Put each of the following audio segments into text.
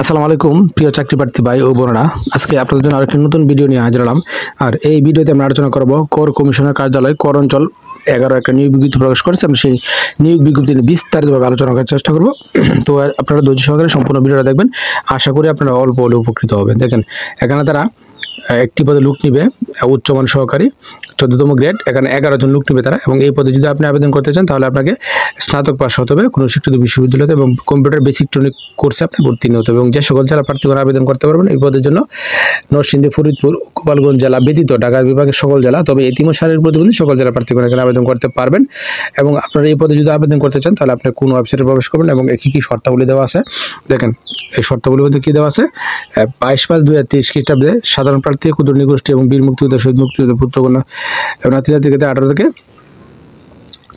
আসসালামু আলাইকুম প্রিয় চাকরি প্রার্থী ভাই ও বোনেরা, আজকে আপনাদের জন্য আরেকটি নতুন ভিডিও নিয়ে হাজির হলাম। আর এই ভিডিওতে আমরা আলোচনা করব কর কমিশনার কার্যালয় কর অঞ্চল 11 একটা নিয়োগ বিজ্ঞপ্তি প্রকাশ করেছে। আমি সেই নিয়োগ বিজ্ঞপ্তি নিয়ে বিস্তারিতভাবে আলোচনা করার চেষ্টা করব। তো আপনারা ধৈর্য সহকারে সম্পূর্ণ ভিডিওটা দেখবেন, আশা করি আপনারা অল্প হলেও উপকৃত হবেন। দেখেন, এখানে তারা একটি পদে লোক নিবে, উচ্চমান সহকারী 14তম গ্রেড। এখানে 11 জন লোক নিবে তারা, এবং এই পদে যদি আপনি আবেদন করতে চান তাহলে আপনাকে স্নাতক পাস হতে হবে কোনো স্বীকৃত বিশ্ববিদ্যালয়তে, এবং কম্পিউটার বেসিক ট্রেনিং কোর্সে আপনি ভর্তি হতে হবে। এবং যে সকল জেলা প্রার্থীগণ আবেদন করতে পারবেন এই পদের জন্য নরসিংদী, ফরিদপুর, গোপালগঞ্জ জেলা ব্যতীত ঢাকা বিভাগের সকল জেলা, তবে এতিম ও শারীরিক প্রতিবন্ধী সকল জেলা প্রার্থীগণ এখানে আবেদন করতে পারবেন। এবং আপনারা এই পদে যদি আবেদন করতে চান তাহলে আপনি কোন ওয়েবসাইটে প্রবেশ করবেন এবং কী কী শর্তাবলী দেওয়া আছে দেখেন। এই শর্তাবলীর মধ্যে কী দেওয়া আছে: 22/5/2023 খ্রিস্টাব্দে সাধারণ প্রার্থী, ক্ষুদ্র নিগোষ্ঠী এবং বীর মুক্তিযোদ্ধা, শহীদ মুক্তিযোদ্ধা পুত্রকন্যা এবং নাতি-নাতনিকে 18 থেকে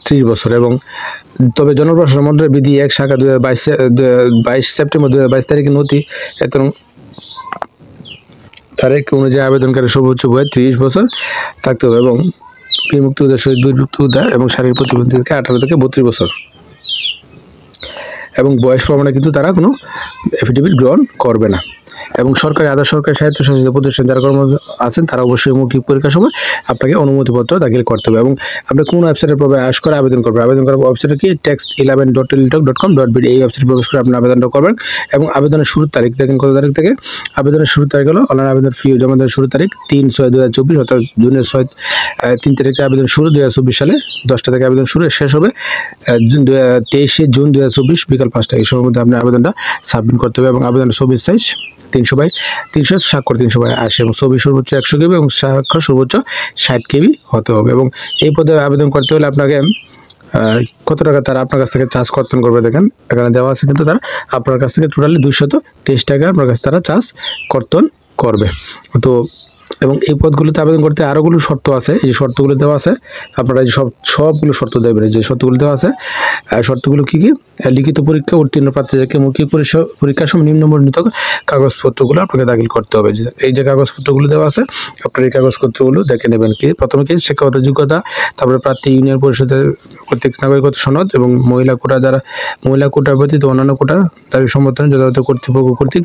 30 বছর। এবং তবে জনপ্রশাসন মন্ত্রণালয়ের বিধি 1 শাখা 22 সেপ্টেম্বর 2022 তারিখে নথি এবং তারিখ অনুযায়ী আবেদনকারী সর্বোচ্চ বয়স 30 বছর থাকতে হবে, এবং বীর মুক্তিযোদ্ধা, শহীদ বীর মুক্তিযোদ্ধা এবং শারীরিক প্রতিবন্ধীকে 18 থেকে 32 বছর। এবং বয়স প্রমাণে কিন্তু তারা কোনো এফিডেভিট গ্রহণ করবে না। এবং সরকারি, আধা সরকারি, স্বায়ত্তশাসিত প্রতিষ্ঠান যারা কর্মরত আছেন তারা অবশ্যই মৌখিক পরীক্ষার সময় আপনাকে অনুমতিপত্র দাখিল করতে হবে। এবং আপনি কোন ওয়েবসাইটে প্রবেশ করে আবেদন করবেন, আবেদন করার ওয়েবসাইটে কি text11.teletalk.com.bd এই ওয়েবসাইটে প্রবেশ করে আপনি আবেদনটা করবেন। এবং আবেদনের শুরুর তারিখ দেখেন কত তারিখ থেকে। আবেদনের শুরুর তারিখ হলো অনলাইন আবেদন ফি জমা দেওয়ার শুরুর তারিখ 3/6/2024, অর্থাৎ জুনের 3 তারিখে আবেদন শুরু 2024 সালে 10টা থেকে আবেদন শুরু, শেষ হবে 23শে জুন 2024 বিকাল 5টা। এই সময়ের মধ্যে আপনি আবেদনটা সাবমিট করতে হবে। এবং আবেদনের ছবির সাইজ 300/300, স্বাক্ষর 300/80, এবং ছবি সর্বোচ্চ 100 KB এবং স্বাক্ষর সর্বোচ্চ 60 KB হতে হবে। এবং এই পদে আবেদন করতে হলে আপনাকে কত টাকা তারা আপনার কাছ থেকে চার্জ কর্তন করবে দেখেন এখানে দেওয়া আছে। কিন্তু তারা আপনার কাছ থেকে টোটালি 223 টাকা আপনার কাছে তারা চার্জ কর্তন করবে। তো এবং এই পদগুলোতে আবেদন করতে আরোগুলো শর্ত আছে, এই শর্তগুলো দেওয়া আছে। আপনারা এই সবগুলো শর্ত দেবেন, যে শর্তগুলো দেওয়া আছে। শর্তগুলো কী কী: লিখিত পরীক্ষা উত্তীর্ণ প্রার্থীদেরকে মৌখিক পরীক্ষার সময় নিম্নবর্ণিত কাগজপত্রগুলো আপনাকে দাখিল করতে হবে। এই যে কাগজপত্রগুলো দেওয়া আছে আপনার এই কাগজপত্রগুলো দেখে নেবেন। কি প্রথমে কি শিক্ষাগত যোগ্যতা, তারপরে প্রার্থী ইউনিয়ন পরিষদের কর্তৃক নাগরিকত্ব সনদ, এবং মহিলা কোটা যারা মহিলা কোটা ব্যতীত অন্যান্য কোটা দাবি সমর্থনে যথাযথ কর্তৃপক্ষ কর্তৃক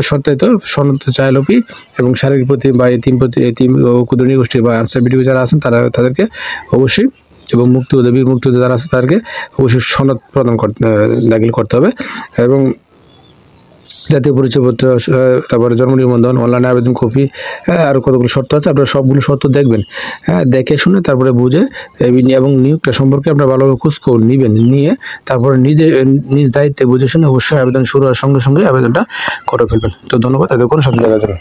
সত্যায়িত সনদ চাইলপি, এবং শারীরিক প্রতি বা এতিম ক্ষুদ্র নিগোষ্ঠী বা আনসার যারা আছেন তাদেরকে অবশ্যই, এবং মুক্তিযোদ্ধা, বীর মুক্তিযোদ্ধা যারা আছে তাদেরকে অবশ্যই সনদ প্রদান দাখিল করতে হবে। এবং জাতীয় পরিচয়পত্র, তারপরে জন্ম নিবন্ধন, অনলাইনে আবেদন কপি, আরও কতগুলো শর্ত আছে। আপনারা সবগুলো শর্ত দেখবেন, দেখে শুনে তারপরে বুঝে, এবং নিয়োগটা সম্পর্কে আপনারা ভালোভাবে খোঁজখবর নেবেন, নিয়ে তারপরে নিজ দায়িত্বে বুঝে শুনে অবশ্যই আবেদন শুরু হওয়ার সঙ্গে সঙ্গে আবেদনটা করে ফেলবেন। তো ধন্যবাদ, এতক্ষণ সাথে দেখা যাবে।